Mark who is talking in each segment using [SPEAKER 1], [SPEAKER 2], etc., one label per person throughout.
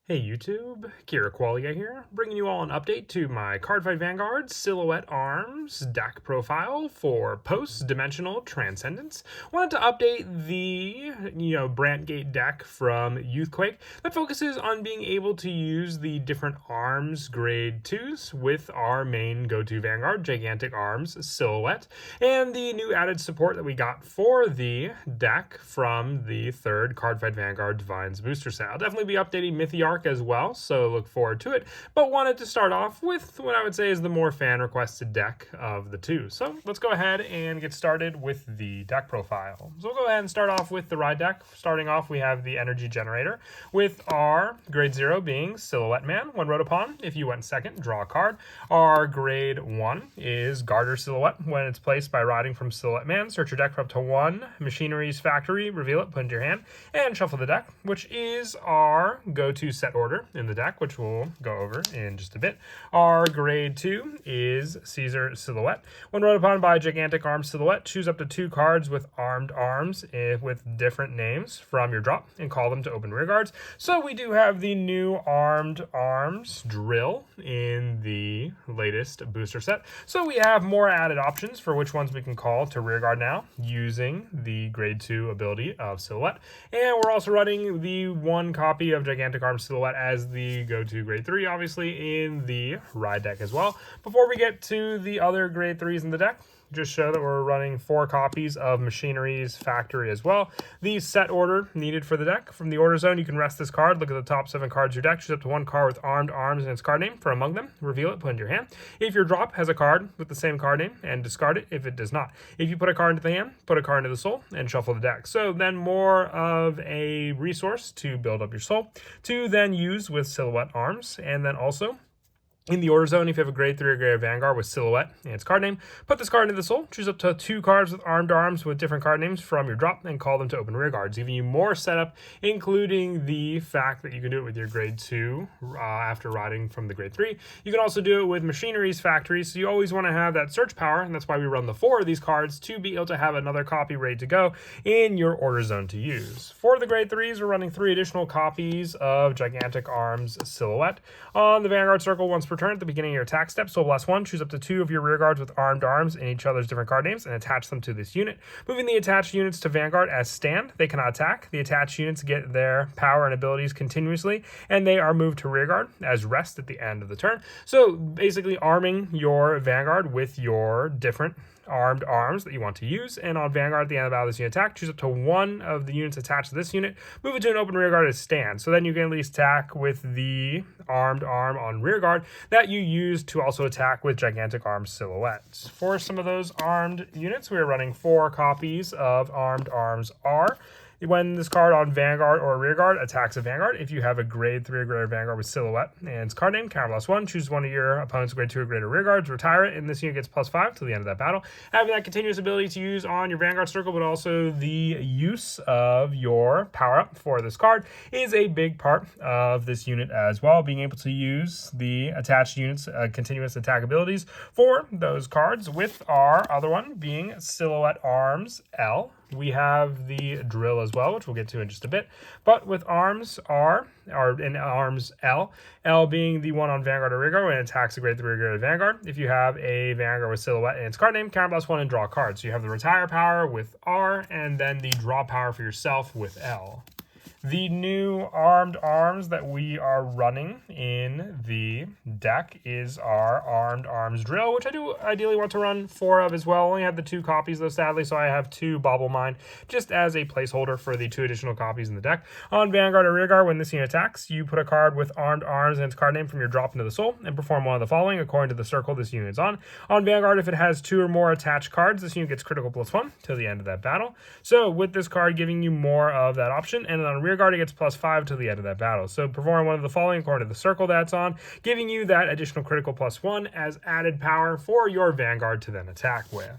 [SPEAKER 1] Hey YouTube, Kira Qualia here, bringing you all an update to my Cardfight Vanguard Silhouette Arms deck profile for post-dimensional Transcendence. Wanted to update the, Brantgate deck from Youthquake that focuses on being able to use the different arms grade 2s with our main go-to Vanguard, Gigantic Arms Silhouette, and the new added support that we got for the deck from the third Cardfight Vanguard Divines booster set. I'll definitely be updating Mythiarch as well, so look forward to it, but wanted to start off with what I would say is the more fan requested deck of the two. So let's go ahead and get started with the deck profile. So we'll go ahead and start off with the ride deck. Starting off, we have the Energy Generator with our grade 0 being Silhouette Man. When rode upon, if you went second, draw a card. Our grade 1 is Garter Silhouette. When it's placed by riding from Silhouette Man, search your deck for up to one Machinery's Factory, reveal it, put it into your hand, and shuffle the deck, which is our go-to set order in the deck, which we'll go over in just a bit. Our grade 2 is Caesar Silhouette. When rode upon by Gigantic Arms Silhouette, choose up to 2 cards with armed arms with different names from your drop and call them to open rear guards. So we do have the new armed arms drill in the latest booster set. So we have more added options for which ones we can call to rear guard now using the grade 2 ability of Silhouette. And we're also running the 1 copy of Gigantic Arms Silhouette as the go-to grade 3, obviously, in the ride deck as well. Before we get to the other grade 3s in the deck, just show that we're running 4 copies of Machinery's Factory as well. The set order needed for the deck. From the order zone, you can rest this card, look at the top 7 cards of your deck, choose up to 1 card with armed arms and its card name from among them, reveal it, put it into your hand. If your drop has a card with the same card name, and discard it if it does not. If you put a card into the hand, put a card into the soul, and shuffle the deck. So then more of a resource to build up your soul, to then use with Silhouette Arms, and then also in the order zone, if you have a grade 3 or grade Vanguard with Silhouette and its card name, put this card into the soul, choose up to 2 cards with armed arms with different card names from your drop, and call them to open rear guards, giving you more setup, including the fact that you can do it with your grade 2 after riding from the grade 3. You can also do it with Machinery's Factory, so you always want to have that search power, and that's why we run the 4 of these cards to be able to have another copy ready to go in your order zone to use. For the grade 3s, we're running 3 additional copies of Gigantic Arms Silhouette. On the Vanguard circle, once per turn at the beginning of your attack step, so plus 1, choose up to 2 of your rear guards with armed arms in each other's different card names and attach them to this unit. Moving the attached units to Vanguard as stand, they cannot attack. The attached units get their power and abilities continuously, and they are moved to rear guard as rest at the end of the turn. So basically arming your Vanguard with your different armed arms that you want to use, and on Vanguard at the end of the battle this unit attack, choose up to 1 of the units attached to this unit, move it to an open rear guard as stand, so then you can at least attack with the armed arm on rear guard that you use to also attack with Gigantic Arms Silhouettes. For some of those armed units, we are running 4 copies of Armed Arms R. When this card on Vanguard or rear guard attacks a Vanguard, if you have a grade 3 or greater Vanguard with Silhouette and its card name, counter +1, choose one of your opponent's grade 2 or greater rear guards, retire it, and this unit gets +5 till the end of that battle. Having that continuous ability to use on your Vanguard circle, but also the use of your power-up for this card is a big part of this unit as well, being able to use the attached units' continuous attack abilities for those cards, with our other one being Silhouette Arms L. We have the drill as well, which we'll get to in just a bit. But with arms R, or in arms L, L being the one on Vanguard or rear guard when it attacks a grade 3 or greater Vanguard. If you have a Vanguard with Silhouette and its card name, counter +1 and draw a card. So you have the retire power with R, and then the draw power for yourself with L. The new armed arms that we are running in the deck is our armed arms drill, which I do ideally want to run 4 of as well. I only have the 2 copies though, sadly, so I have 2 Bauble Mine just as a placeholder for the 2 additional copies in the deck. On Vanguard or rear guard, when this unit attacks, you put a card with armed arms and its card name from your drop into the soul and perform one of the following according to the circle this unit is on. On Vanguard, if it has 2 or more attached cards, this unit gets critical +1 till the end of that battle. So with this card giving you more of that option, and then on rear guard, it gets +5 till the end of that battle. So perform one of the following according to the circle that's on, giving you that additional critical +1 as added power for your Vanguard to then attack with.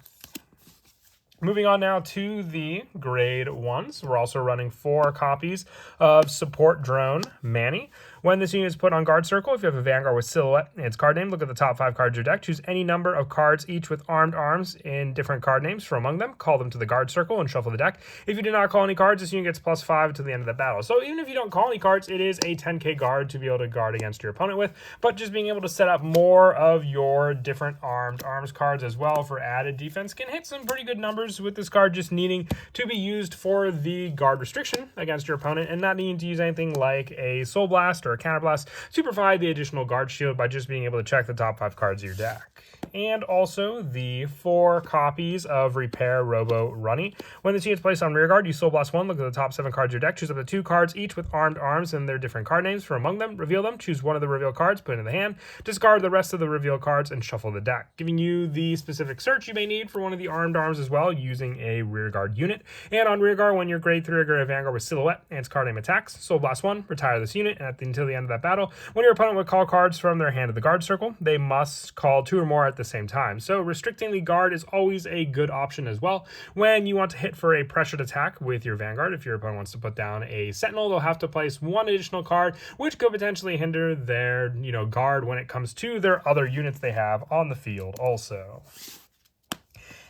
[SPEAKER 1] Moving on now to the grade 1s. We're also running 4 copies of Support Drone Manny. When this unit is put on guard circle, if you have a Vanguard with Silhouette and its card name, look at the top 5 cards of your deck. Choose any number of cards, each with armed arms in different card names from among them. Call them to the guard circle and shuffle the deck. If you do not call any cards, this unit gets +5 to the end of the battle. So even if you don't call any cards, it is a 10k guard to be able to guard against your opponent with. But just being able to set up more of your different armed arms cards as well for added defense can hit some pretty good numbers with this card just needing to be used for the guard restriction against your opponent and not needing to use anything like a Soul Blast or a Counter Blast to provide the additional guard shield by just being able to check the top 5 cards of your deck. And also the 4 copies of Repair Robo Runny. When this unit is placed on rear guard, you Soul Blast 1, look at the top 7 cards of your deck, choose up to 2 cards each with armed arms and their different card names from among them, reveal them, choose one of the reveal cards, put it in the hand, discard the rest of the reveal cards, and shuffle the deck, giving you the specific search you may need for one of the armed arms as well using a rear guard unit. And on rear guard, when your grade 3 or Vanguard with Silhouette and its card name attacks, Soul Blast 1, retire this unit, and until the end of that battle, when your opponent would call cards from their hand to the guard circle, they must call 2 or more at the same time. So restricting the guard is always a good option as well. When you want to hit for a pressured attack with your Vanguard, if your opponent wants to put down a Sentinel, they'll have to place 1 additional card, which could potentially hinder their, guard when it comes to their other units they have on the field also.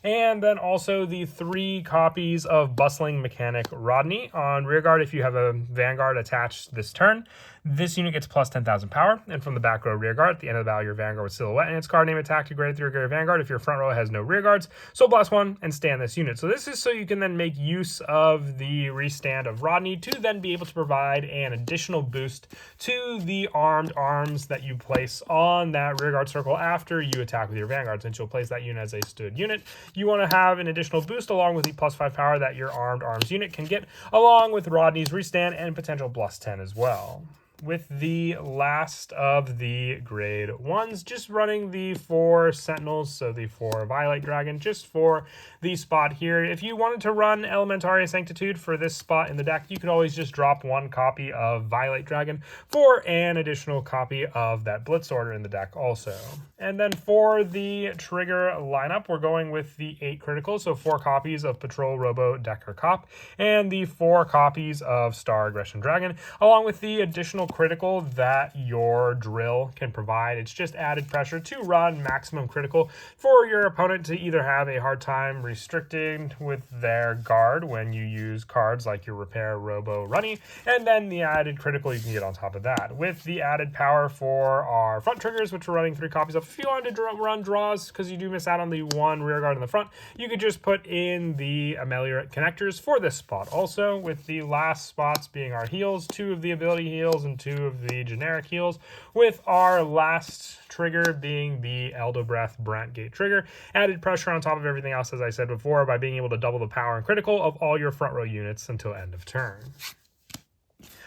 [SPEAKER 1] And then also the 3 copies of Bustling Mechanic Rodney. On rearguard, if you have a Vanguard attached this turn, this unit gets plus 10,000 power. And from the back row rearguard, at the end of the battle, your Vanguard with Silhouette and its card name attack to grade 3 or Vanguard. If your front row has no rearguards, Soul Blast 1 and stand this unit. So this is so you can then make use of the restand of Rodney to then be able to provide an additional boost to the armed arms that you place on that rearguard circle after you attack with your Vanguard. Since you'll place that unit as a stood unit, you want to have an additional boost along with the +5 power that your armed arms unit can get, along with Rodney's restand and potential +10 as well. With the last of the grade 1s, just running the 4 Sentinels, so the 4 Violet Dragon, just for the spot here. If you wanted to run Elementaria Sanctitude for this spot in the deck, you could always just drop 1 copy of Violet Dragon for an additional copy of that Blitz Order in the deck also. And then for the trigger lineup, we're going with the 8 criticals, so 4 copies of Patrol Robo Decker Cop, and the 4 copies of Star Aggression Dragon, along with the additional critical that your drill can provide. It's just added pressure to run maximum critical for your opponent to either have a hard time restricting with their guard when you use cards like your Repair Robo Runny, and then the added critical you can get on top of that. With the added power for our front triggers, which we're running 3 copies of, if you wanted to run draws because you do miss out on the 1 rear guard in the front, you could just put in the Ameliorate connectors for this spot. Also, with the last spots being our heals, 2 of the ability heals and 2 of the generic heals, with our last trigger being the Elder Breath Brant Gate trigger. Added pressure on top of everything else, as I said before, by being able to double the power and critical of all your front row units until end of turn.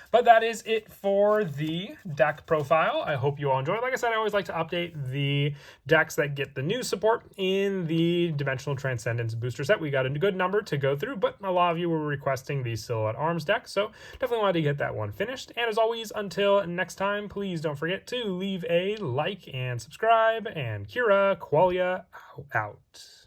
[SPEAKER 1] But that is it for the deck profile. I hope you all enjoyed. Like I said, I always like to update the decks that get the new support in the Dimensional Transcendence booster set. We got a good number to go through, but a lot of you were requesting the Silhouette Arms deck, so definitely wanted to get that one finished. And as always, until next time, please don't forget to leave a like and subscribe, and Kira Qualia out.